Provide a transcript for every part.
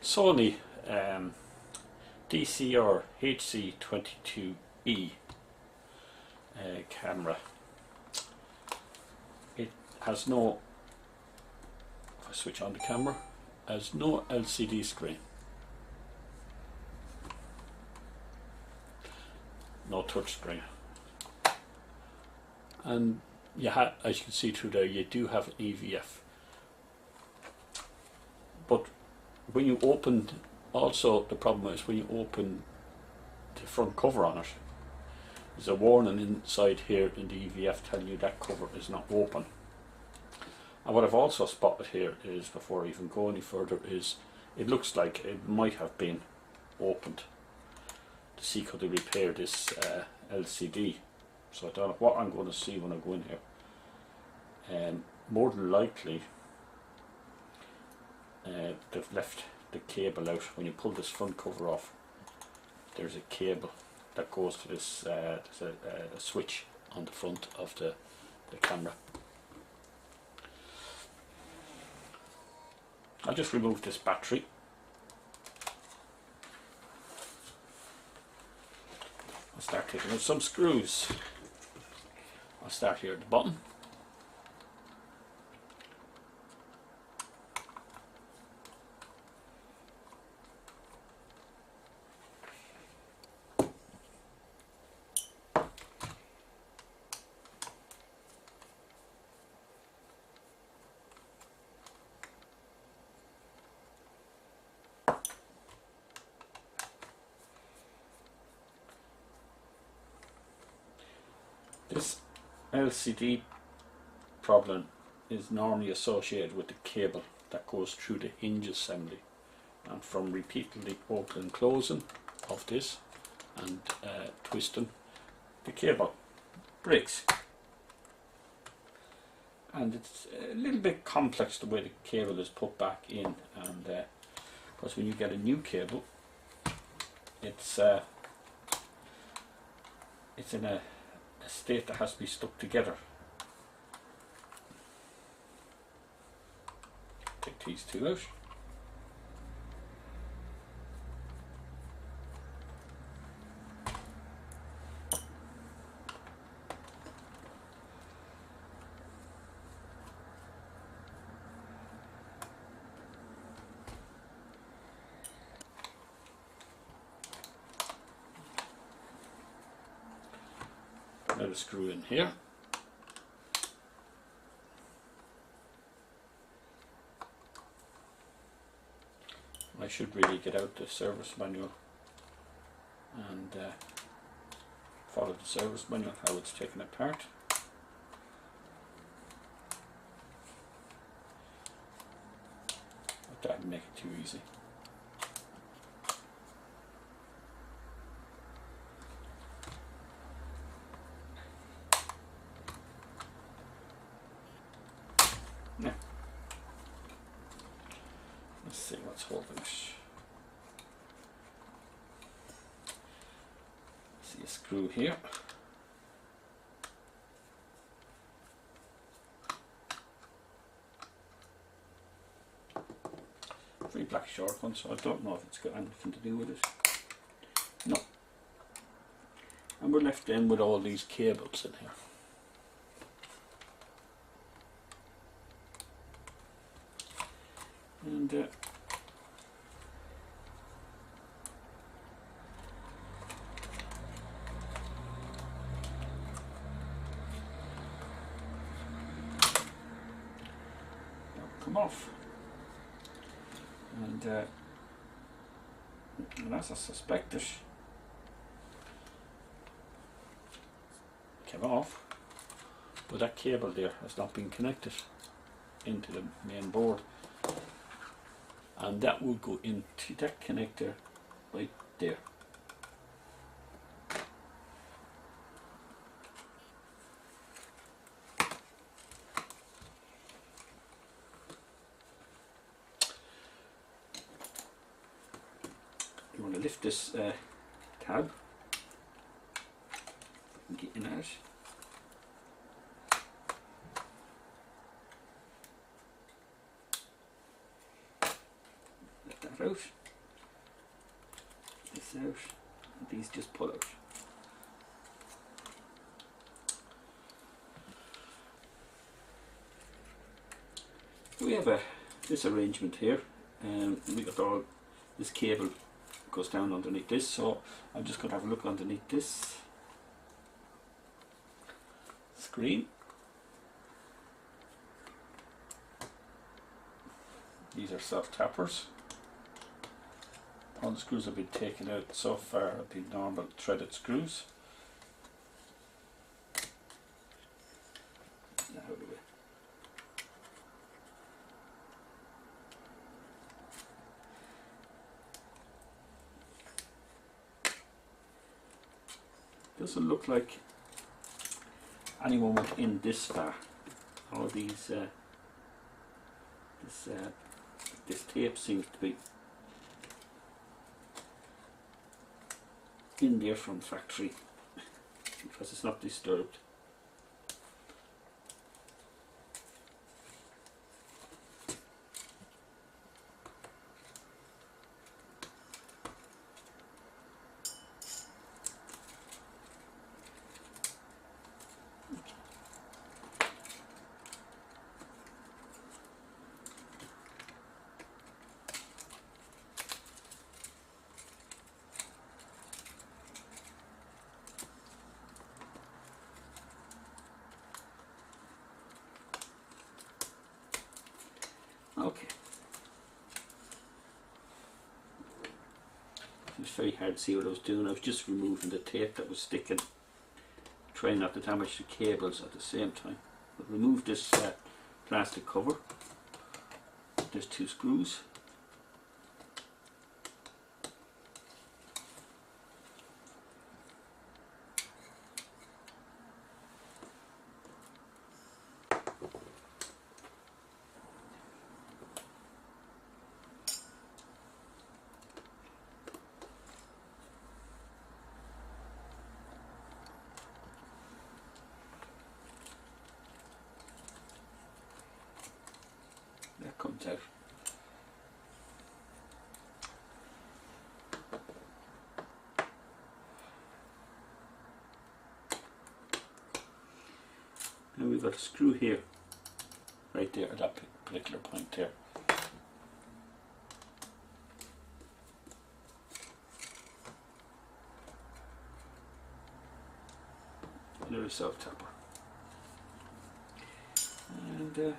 Sony DCR-HC22E camera. It has no, if I switch on the camera, has no LCD screen, no touch screen, and as you can see through there, you do have an EVF. But when you open, also the problem is when you open the front cover on it, there's a warning inside here in the EVF telling you that cover is not open. And what I've also spotted here is, before I even go any further, is it looks like it might have been opened to see could they repair this LCD. So I don't know what I'm going to see when I go in here. More than likely they've left the cable out. When you pull this front cover off, there's a cable that goes to this, there's a switch on the front of the camera. I'll just remove this battery. I'll start taking out some screws. I'll start here at the bottom. This LCD problem is normally associated with the cable that goes through the hinge assembly, and from repeatedly opening and closing of this and twisting, the cable breaks. And it's a little bit complex the way the cable is put back in, and because when you get a new cable, it's in a state that has to be stuck together. Take these two out. Now the screw in here. I should really get out the service manual and follow the service manual, how it's taken apart. But that would make it too easy. Now, let's see what's holding it. See a screw here. Very black sharp one, so I don't know if it's got anything to do with it. No. And we're left in with all these cables in here. And come off, and as I suspected, came off, but that cable there has not been connected into the main board. And that will go into that connector right there. You want to lift this tab and get in out. get that out, this out, and these just pull out. We have this arrangement here, and we got all this cable goes down underneath this, so I'm just going to have a look underneath this screen. These are self tappers. All the screws have been taken out so far have been normal threaded screws. Now how do we? Doesn't look like anyone went in this far. All these this tape seems to be in there from factory because it's not disturbed. Okay. It was very hard to see what I was doing. I was just removing the tape that was sticking, trying not to damage the cables at the same time. But remove this plastic cover. There's 2 screws. That comes out. And we've got a screw here, right there at that particular point there. Another self tapper. And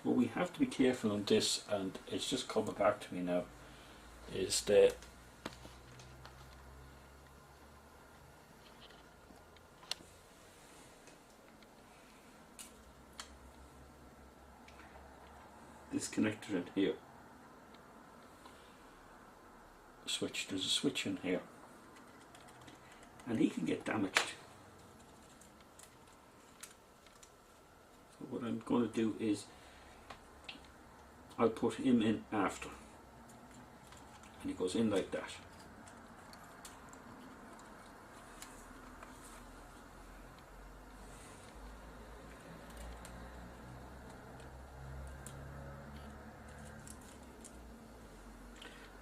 what we have to be careful on this, and it's just coming back to me now, is that this connector in here, switch, there's a switch in here, and he can get damaged. So what I'm going to do is I'll put him in after, and he goes in like that.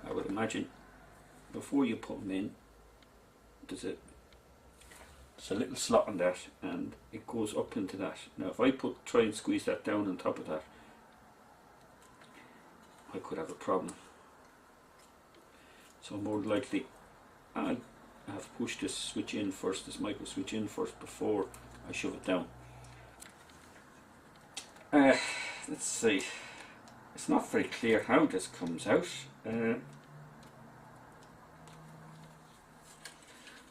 I would imagine before you put him in, there's a little slot on that, and it goes up into that. Now if I try and squeeze that down on top of that, I could have a problem. So more likely I have to push this switch in first, this micro switch in first, before I shove it down. Let's see, it's not very clear how this comes out.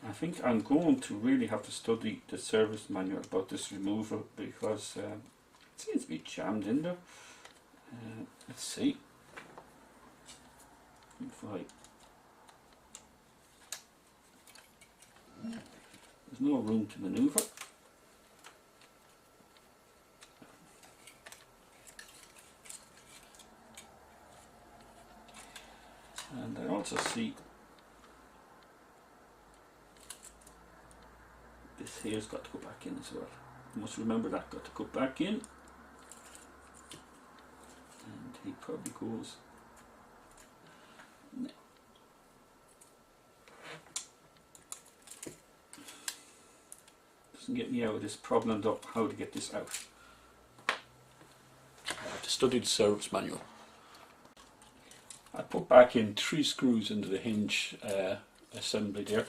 I think I'm going to really have to study the service manual about this removal, because it seems to be jammed in there. Let's see if there's no room to maneuver. And I also see This here's got to go back in as well. You must remember that, got to go back in. And he probably goes. Doesn't get me out of this problem though, how to get this out. I have to study the service manual. I put back in 3 screws into the hinge assembly there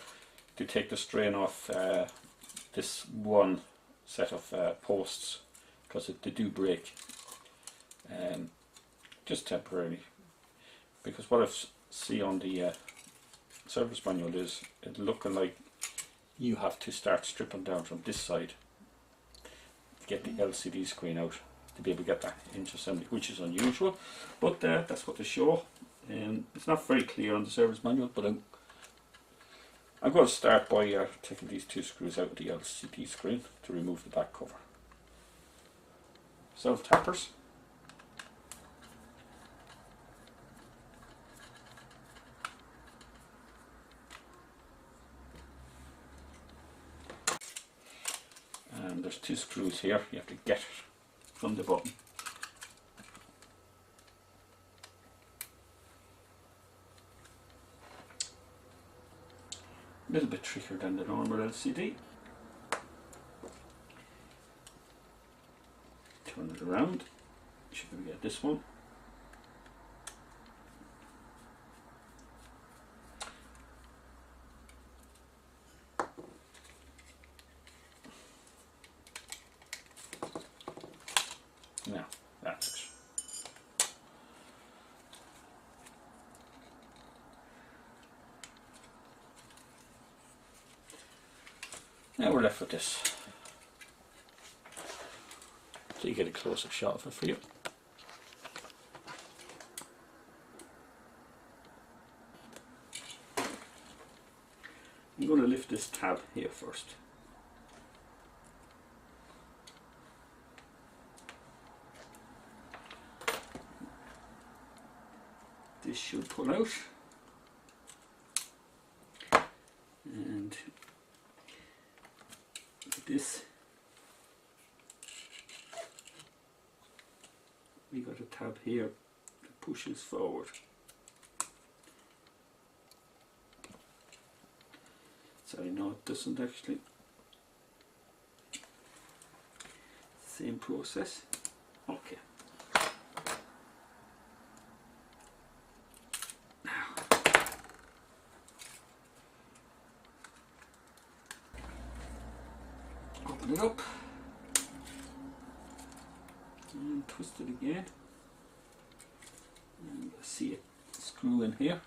to take the strain off this one set of posts, because they do break, just temporarily, because what I see on the service manual is it looking like you have to start stripping down from this side to get the LCD screen out to be able to get that hinge assembly, which is unusual, but that's what they show. It's not very clear on the service manual, but I'm going to start by taking these 2 screws out of the LCD screen to remove the back cover. Self-tappers. And there's 2 screws here, you have to get it from the button. A little bit trickier than the normal LCD. Turn it around. Should we get this one? Now that's it. Now we're left with this. So you get a close-up shot of it for you. I'm going to lift this tab here first. This should pull out. And this, we got a tab here that pushes forward. Sorry, no, it doesn't actually. Same process. Okay. Open it up and twist it again, and I see a screw in here.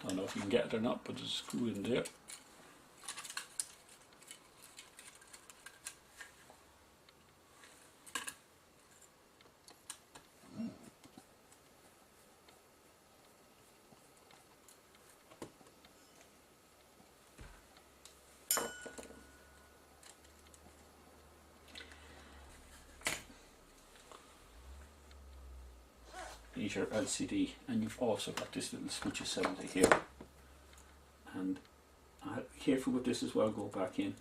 Don't know if you can get it or not, but there's a screw in there. Here's your LCD, and you've also got this little switch assembly here, and careful with this as well, go back in,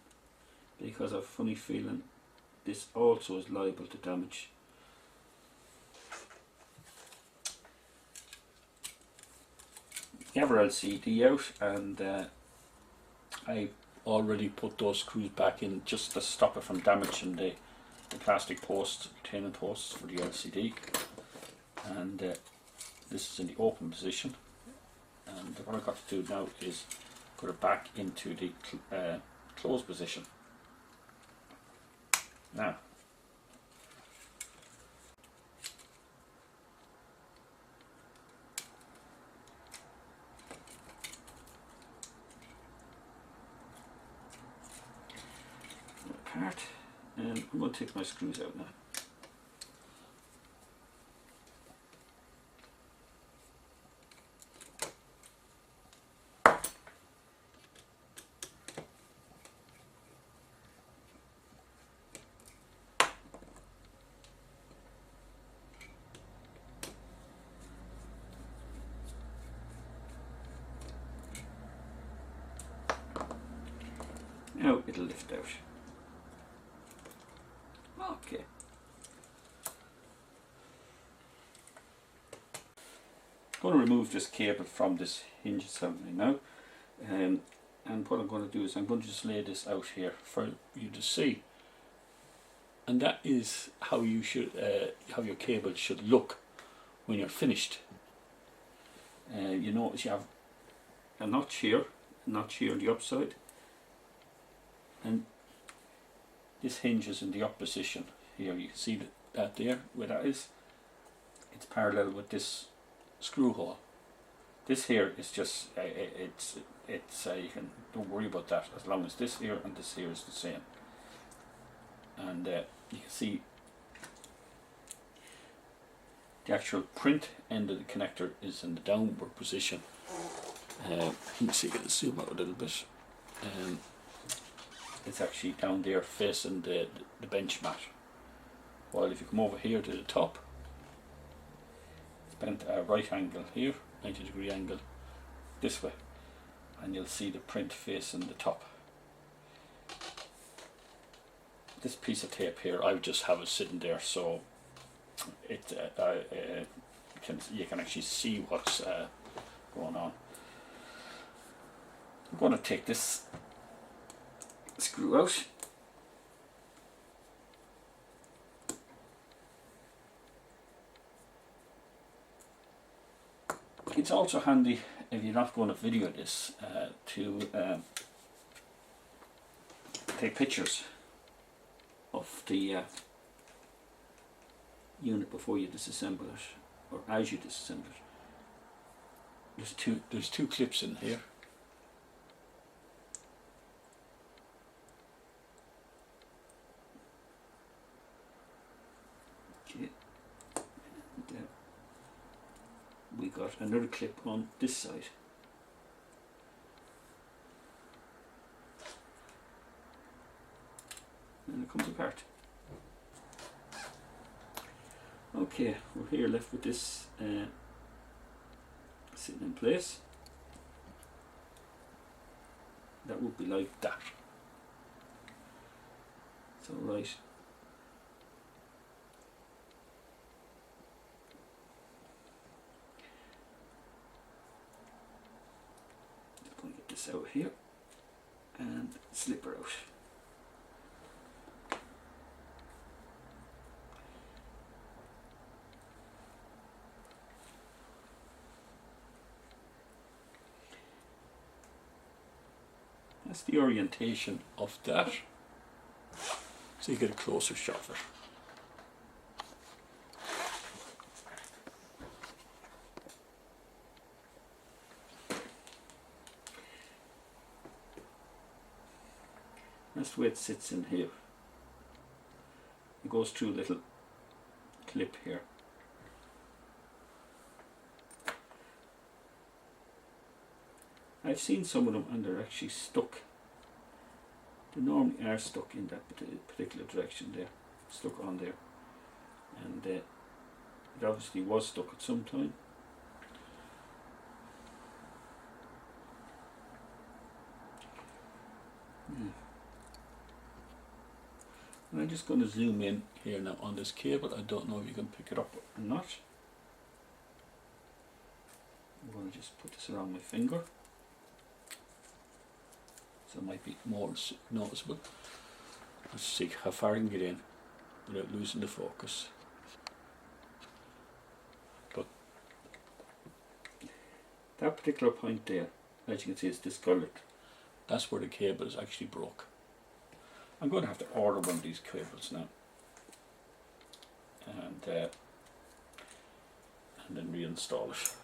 because I've a funny feeling this also is liable to damage. You have our LCD out, and I already put those screws back in just to stop it from damaging the plastic posts, retaining posts for the LCD. And this is in the open position, and what I've got to do now is put it back into the closed position. Now apart, and I'm going to take my screws out now. Now it'll lift out. Okay. I'm going to remove this cable from this hinge assembly now, and what I'm going to do is I'm going to just lay this out here for you to see, and that is how you should how your cable should look when you're finished. You notice you have a notch here on the upside, and this hinge is in the up position here. You can see that there, where that is. It's parallel with this screw hole. This here is just it's you can don't worry about that as long as this here and this here is the same. And you can see the actual print end of the connector is in the downward position. Let me see, I can zoom out a little bit. It's actually down there facing the bench mat. While if you come over here to the top, it's bent at a right angle here, 90-degree angle this way, and you'll see the print facing the top. This piece of tape here, I would just have it sitting there so it you can actually see what's going on. I'm going to take this screw out. It's also handy if you're not going to video this to take pictures of the unit before you disassemble it, or as you disassemble it. There's two clips in here. Okay, and we got another clip on this side. And it comes apart. Okay, we're here left with this sitting in place. That would be like that. It's alright. Just going to get this out here and slip her out. That's the orientation of that, so you get a closer shot of it. That's the way it sits in here. It goes through a little clip here. I've seen some of them and they're actually stuck. They normally are stuck in that particular direction there, stuck on there, and it obviously was stuck at some time. And I'm just going to zoom in here now on this cable. I don't know if you can pick it up or not. I'm going to just put this around my finger, so it might be more noticeable. Let's see how far I can get in without losing the focus. But that particular point there, as you can see, is discoloured. That's where the cable is actually broke. I'm going to have to order one of these cables now, and then reinstall it.